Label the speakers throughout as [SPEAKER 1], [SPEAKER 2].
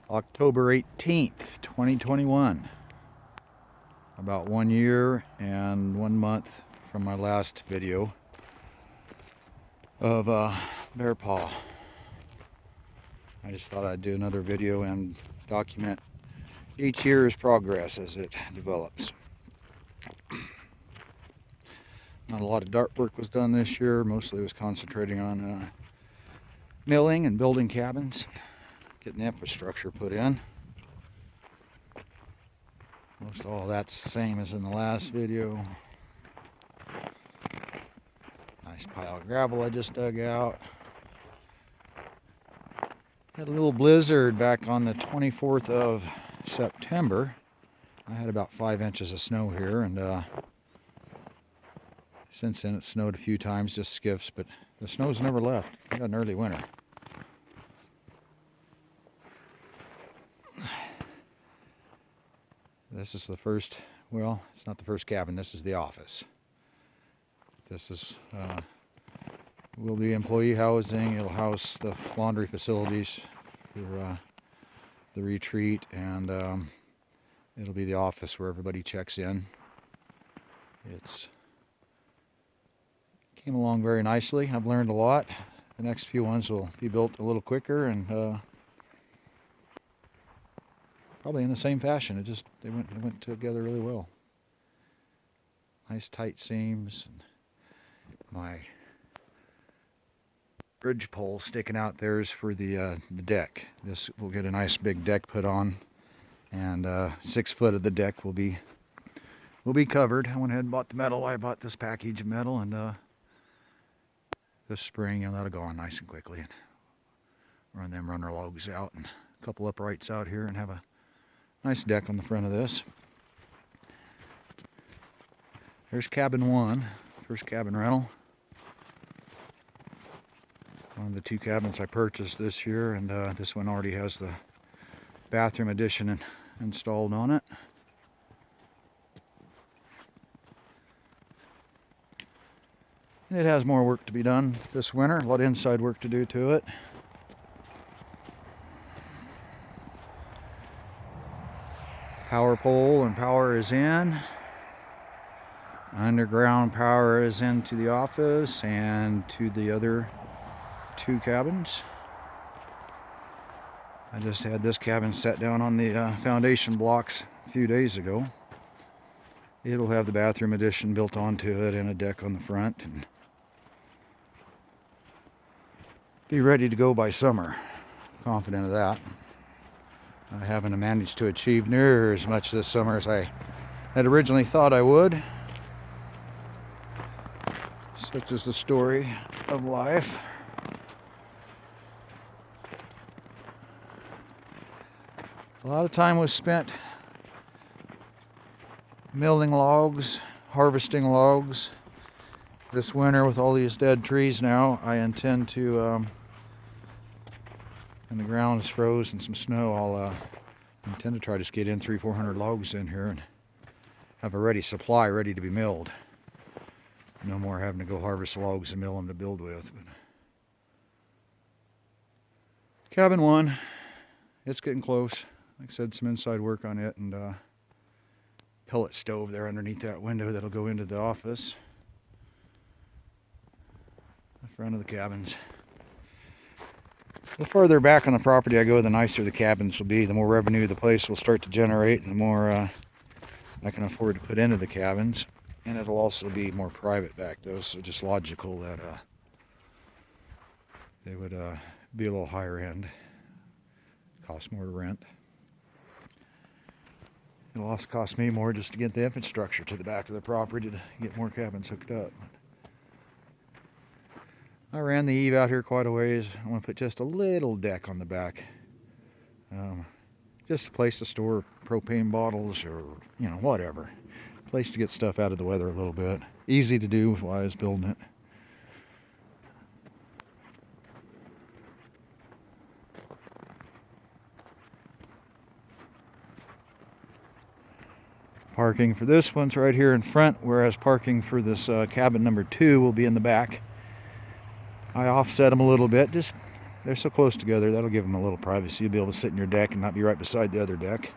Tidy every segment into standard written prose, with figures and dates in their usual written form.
[SPEAKER 1] October 18th, 2021. About 1 year and 1 month from my last video of Bearpaw. I just thought I'd do another video and document each year's progress as it develops. Not a lot of dart work was done this year. Mostly was concentrating on milling and building cabins, getting the infrastructure put in. Most all that's the same as in the last video. Nice pile of gravel I just dug out. Had a little blizzard back on the 24th of September. I had about 5 inches of snow here, and since then it snowed a few times, just skiffs, but the snow's never left. We got an early winter. This is the first, well, it's not the first cabin, this is the office. This is, will be employee housing. It'll house the laundry facilities for the retreat, and it'll be the office where everybody checks in. It's came along very nicely. I've learned a lot. The next few ones will be built a little quicker and probably in the same fashion. They went together really well. Nice tight seams. My bridge pole sticking out there is for the deck. This will get a nice big deck put on, and 6 foot of the deck will be covered. I went ahead and bought the metal. I bought this package of metal, and this spring, that'll go on nice and quickly. And run them runner logs out and a couple uprights out here, and have a nice deck on the front of this. There's cabin 1, first cabin rental. One of the 2 cabins I purchased this year, and this one already has the bathroom addition installed on it. It has more work to be done this winter, a lot of inside work to do to it. Power pole and power is in. Underground power is into the office and to the other 2 cabins. I just had this cabin set down on the foundation blocks a few days ago. It'll have the bathroom addition built onto it and a deck on the front, and be ready to go by summer. Confident of that. I haven't managed to achieve near as much this summer as I had originally thought I would. Such is the story of life. A lot of time was spent milling logs, harvesting logs. This winter, with all these dead trees now, I intend to, and the ground is froze and some snow, I'll intend to try to get in 300-400 logs in here and have a ready supply ready to be milled. No more having to go harvest logs and mill them to build with. But cabin 1, it's getting close. Like I said, some inside work on it, and pellet stove there underneath that window that'll go into the office. The front of the cabins. The further back on the property I go, the nicer the cabins will be. The more revenue the place will start to generate, and the more I can afford to put into the cabins. And it'll also be more private back, though, so just logical that they would be a little higher end. Cost more to rent. It'll also cost me more just to get the infrastructure to the back of the property to get more cabins hooked up. I ran the eave out here quite a ways. I want to put just a little deck on the back. Just a place to store propane bottles or, whatever. Place to get stuff out of the weather a little bit. Easy to do while I was building it. Parking for this one's right here in front, whereas parking for this cabin number 2 will be in the back. I offset them a little bit, just they're so close together, that'll give them a little privacy. You'll be able to sit in your deck and not be right beside the other deck.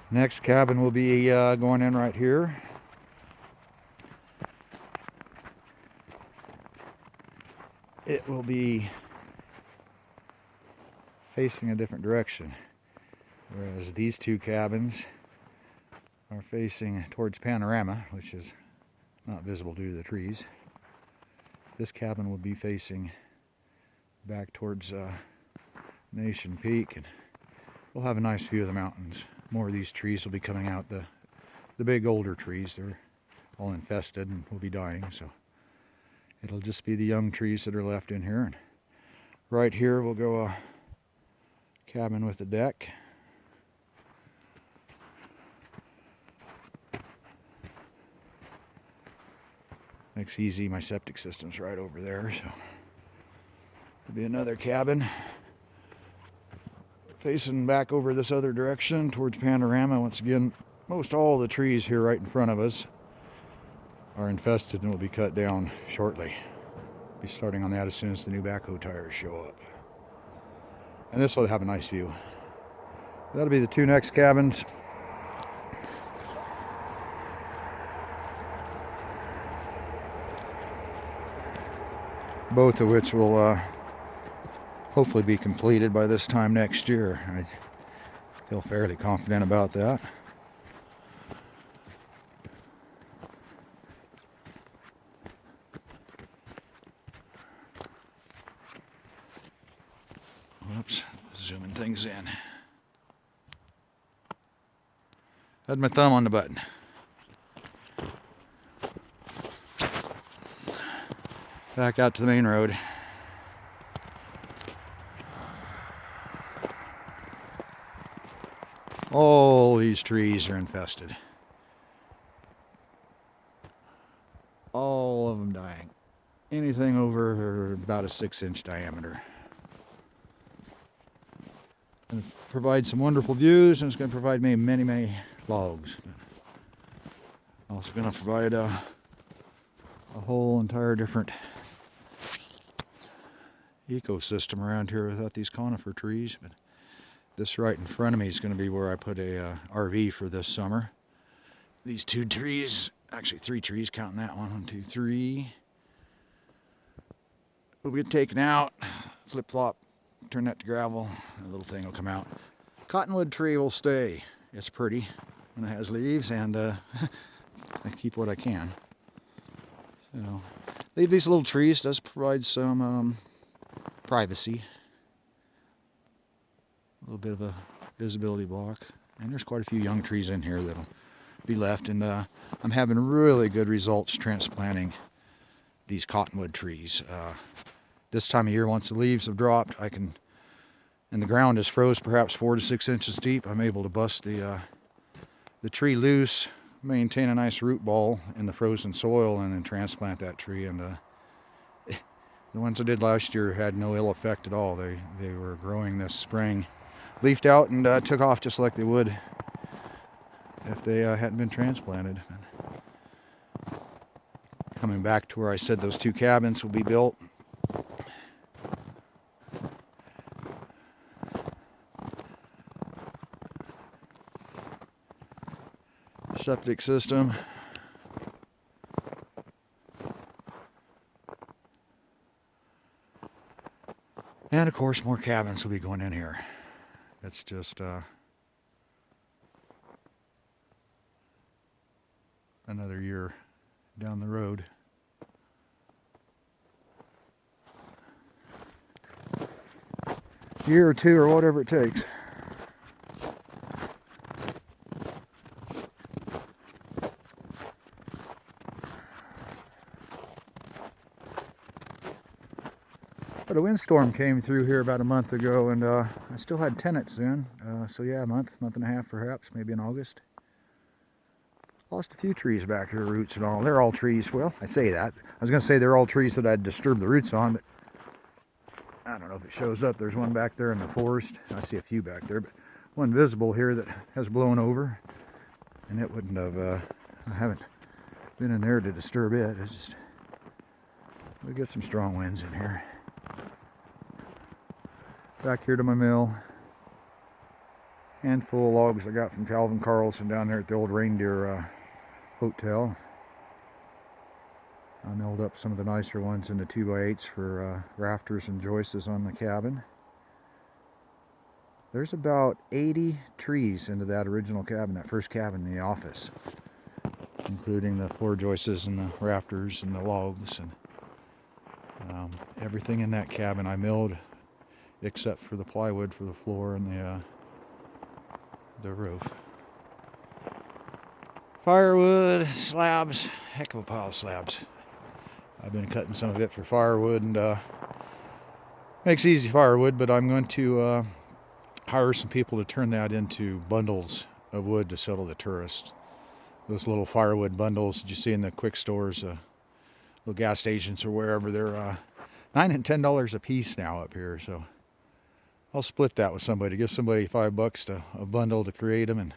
[SPEAKER 1] Next cabin will be going in right here. It will be facing a different direction, whereas these two cabins are facing towards panorama, which is not visible due to the trees. This cabin will be facing back towards Nation Peak, and we'll have a nice view of the mountains. More of these trees will be coming out, the big older trees. They're all infested and will be dying, so it'll just be the young trees that are left in here. And right here we'll go a cabin with a deck. Makes easy, my septic system's right over there, so there'll be another cabin facing back over this other direction towards panorama. Once again, most all the trees here right in front of us are infested and will be cut down shortly. Be starting on that as soon as the new backhoe tires show up. And this will have a nice view. That'll be the two next cabins. Both of which will hopefully be completed by this time next year. I feel fairly confident about that. Whoops, zooming things in. Had my thumb on the button. Back out to the main road. All these trees are infested. All of them dying. Anything over about a 6-inch diameter. And it provides some wonderful views, and it's going to provide me many logs. Also going to provide a whole entire different ecosystem around here without these conifer trees. But this right in front of me is going to be where I put a RV for this summer. These two trees, actually 3 trees, counting that one, 1, 2, 3, will get taken out, flip-flop, turn that to gravel, and a little thing will come out. Cottonwood tree will stay. It's pretty when it has leaves, and I keep what I can. So, leave these little trees. Does provide some privacy. A little bit of a visibility block. And there's quite a few young trees in here that'll be left. And I'm having really good results transplanting these cottonwood trees. This time of year, once the leaves have dropped, and the ground is froze perhaps 4 to 6 inches deep, I'm able to bust the tree loose, maintain a nice root ball in the frozen soil, and then transplant that tree. And the ones I did last year had no ill effect at all. They were growing this spring, leafed out, and took off just like they would if they hadn't been transplanted. Coming back to where I said those 2 cabins will be built. Septic system. And of course, more cabins will be going in here. It's just another year down the road. Year or 2 or whatever it takes. But a windstorm came through here about a month ago, and I still had tenants then. So yeah, a month and a half perhaps, maybe in August. Lost a few trees back here, roots and all. They're all trees. Well, I say that. I was going to say they're all trees that I'd disturbed the roots on, but I don't know if it shows up. There's one back there in the forest. I see a few back there, but one visible here that has blown over, and it wouldn't have, I haven't been in there to disturb it. It's just, we get some strong winds in here. Back here to my mill. Handful of logs I got from Calvin Carlson down there at the old Reindeer Hotel. I milled up some of the nicer ones into 2x8s for rafters and joists on the cabin. There's about 80 trees into that original cabin, that first cabin in the office, including the floor joists and the rafters and the logs, and everything in that cabin I milled except for the plywood for the floor and the roof. Firewood, slabs, heck of a pile of slabs. I've been cutting some of it for firewood, and makes easy firewood, but I'm going to hire some people to turn that into bundles of wood to sell to the tourists. Those little firewood bundles that you see in the quick stores, little gas stations or wherever, they're $9 and $10 a piece now up here, so I'll split that with somebody, give somebody $5 to a bundle to create them, and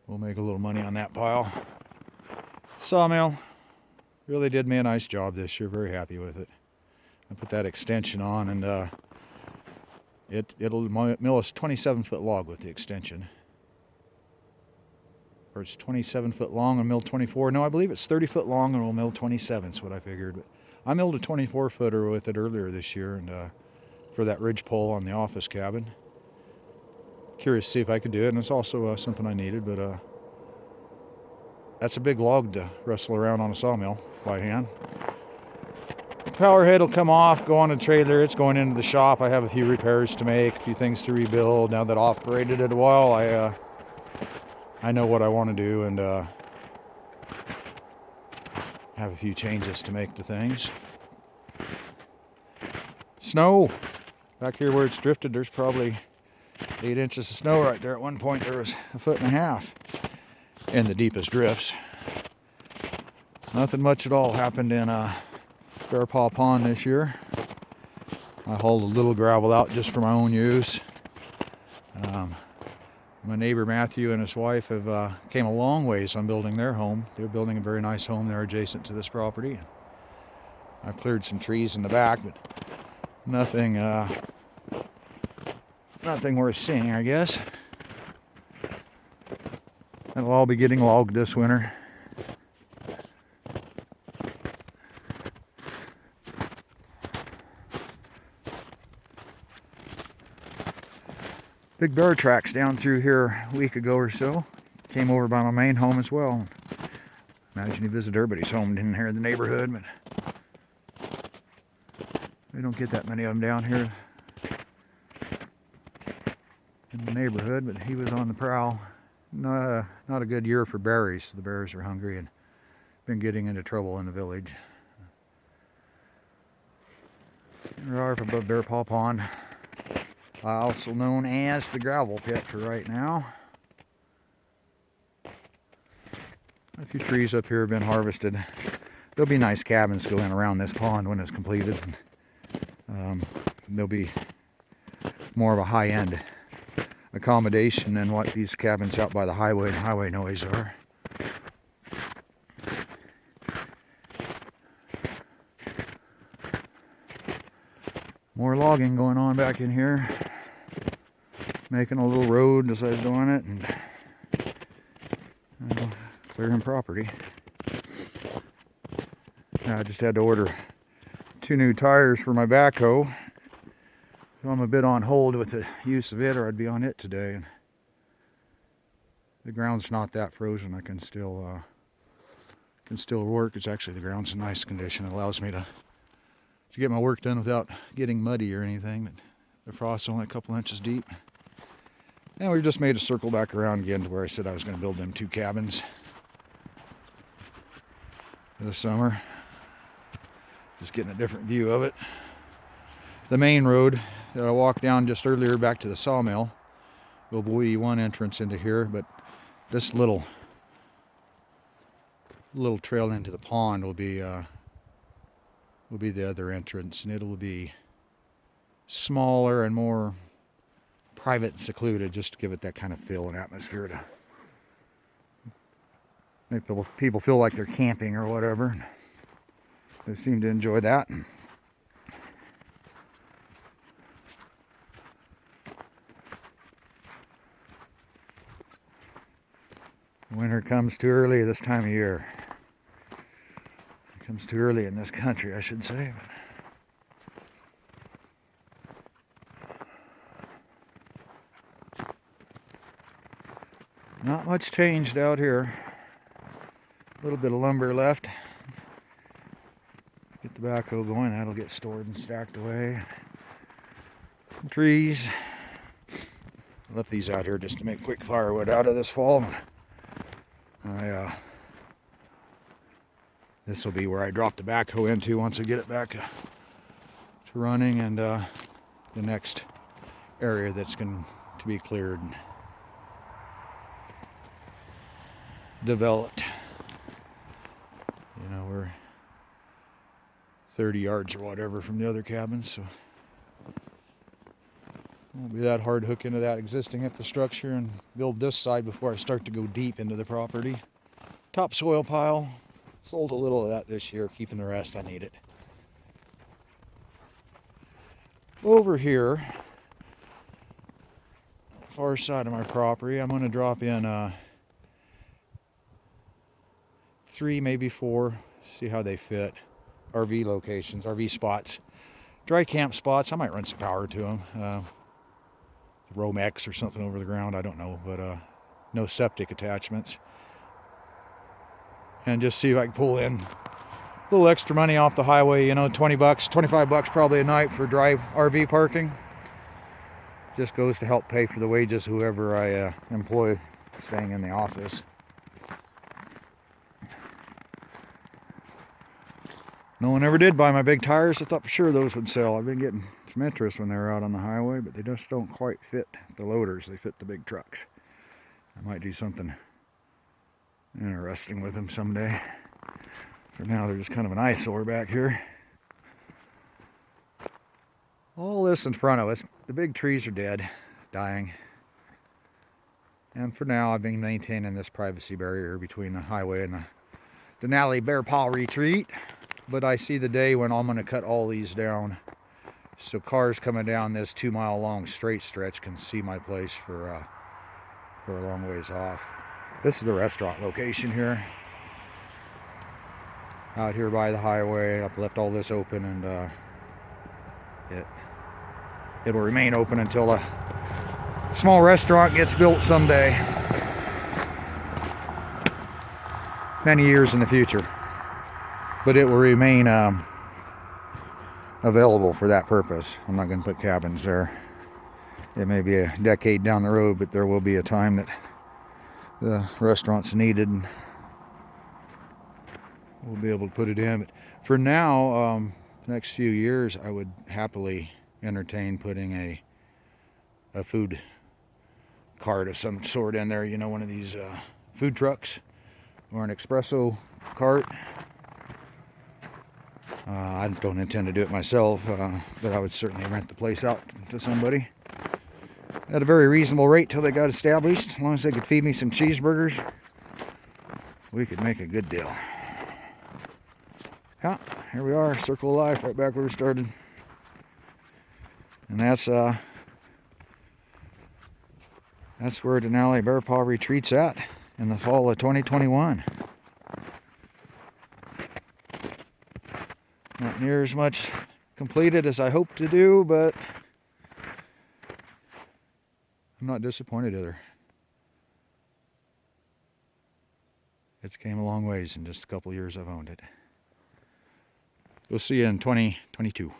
[SPEAKER 1] we'll make a little money on that pile. Sawmill really did me a nice job this year. Very happy with it. I put that extension on, and it'll mill a 27-foot log with the extension. Or it's 27-foot long and mill 24. No, I believe it's 30-foot long and will mill 27. Is what I figured. But I milled a 24-footer with it earlier this year, and for that ridge pole on the office cabin. Curious to see if I could do it, and it's also something I needed, but that's a big log to wrestle around on a sawmill by hand. The power head will come off, go on a trailer. It's going into the shop. I have a few repairs to make, a few things to rebuild. Now that I've operated it a while, I know what I want to do, and have a few changes to make to things. Snow. Back here where it's drifted, there's probably 8 inches of snow right there. At one point there was 1.5 feet in the deepest drifts. Nothing much at all happened in Bearpaw Pond this year. I hauled a little gravel out just for my own use. My neighbor Matthew and his wife have came a long ways on building their home. They're building a very nice home there adjacent to this property. I've cleared some trees in the back, but nothing worth seeing, I guess. That'll all be getting logged this winter. Big bear tracks down through here a week ago or so. Came over by my main home as well. Imagine you visit everybody's home in here in the neighborhood, but we don't get that many of them down here in the neighborhood, but he was on the prowl. Not a good year for berries. The bears are hungry and been getting into trouble in the village. We are up above Bearpaw Pond, also known as the gravel pit for right now. A few trees up here have been harvested. There'll be nice cabins going around this pond when it's completed. There'll be more of a high-end accommodation than what these cabins out by the highway and highway noise are. More logging going on back in here. Making a little road as I was doing it, and clearing property. I just had to order 2 new tires for my backhoe. So I'm a bit on hold with the use of it, or I'd be on it today. And the ground's not that frozen. I can still work. It's actually, the ground's in nice condition. It allows me to get my work done without getting muddy or anything. But the frost's only a couple inches deep. And we've just made a circle back around again to where I said I was going to build them 2 cabins this summer. Just getting a different view of it. The main road that I walked down just earlier back to the sawmill will be one entrance into here, but this little trail into the pond will be the other entrance, and it'll be smaller and more private and secluded, just to give it that kind of feel and atmosphere to make people feel like they're camping or whatever. They seem to enjoy that. Winter comes too early this time of year. It comes too early in this country, I should say. Not much changed out here. A little bit of lumber left. Get the backhoe going, that'll get stored and stacked away. Some trees. I left these out here just to make quick firewood out of this fall. This will be where I drop the backhoe into once I get it back to running, and the next area that's going to be cleared and developed. You know, we're 30 yards or whatever from the other cabins, so it won't be that hard to hook into that existing infrastructure and build this side before I start to go deep into the property. Topsoil pile. Sold a little of that this year, keeping the rest. I need it. Over here, far side of my property, I'm going to drop in 3, maybe 4, see how they fit. RV locations, RV spots, dry camp spots. I might run some power to them. Romex or something over the ground, I don't know, but no septic attachments. And just see if I can pull in a little extra money off the highway, you know, 20 bucks, 25 bucks probably a night for dry RV parking. Just goes to help pay for the wages whoever I employ staying in the office. No one ever did buy my big tires. I thought for sure those would sell. I've been getting some interest when they're out on the highway, but they just don't quite fit the loaders. They fit the big trucks. I might do something interesting with them someday. For now, they're just kind of an eyesore back here. All this in front of us, the big trees are dead, dying. And for now, I've been maintaining this privacy barrier between the highway and the Denali Bearpaw retreat. But I see the day when I'm going to cut all these down, so cars coming down this 2-mile long straight stretch can see my place for a long ways off. This is the restaurant location here. Out here by the highway. I've left all this open, and it will remain open until a small restaurant gets built someday. Many years in the future. But it will remain available for that purpose. I'm not going to put cabins there. It may be a decade down the road, but there will be a time that the restaurant's needed, and we'll be able to put it in. But for now, the next few years, I would happily entertain putting a food cart of some sort in there. You know, one of these food trucks or an espresso cart. I don't intend to do it myself, but I would certainly rent the place out to somebody at a very reasonable rate till they got established. As long as they could feed me some cheeseburgers, we could make a good deal. Yeah, here we are, circle of life, right back where we started. And that's where Denali Bearpaw retreats at in the fall of 2021. Not near as much completed as I hoped to do, but I'm not disappointed either. It's came a long ways in just a couple years I've owned it. We'll see you in 2022.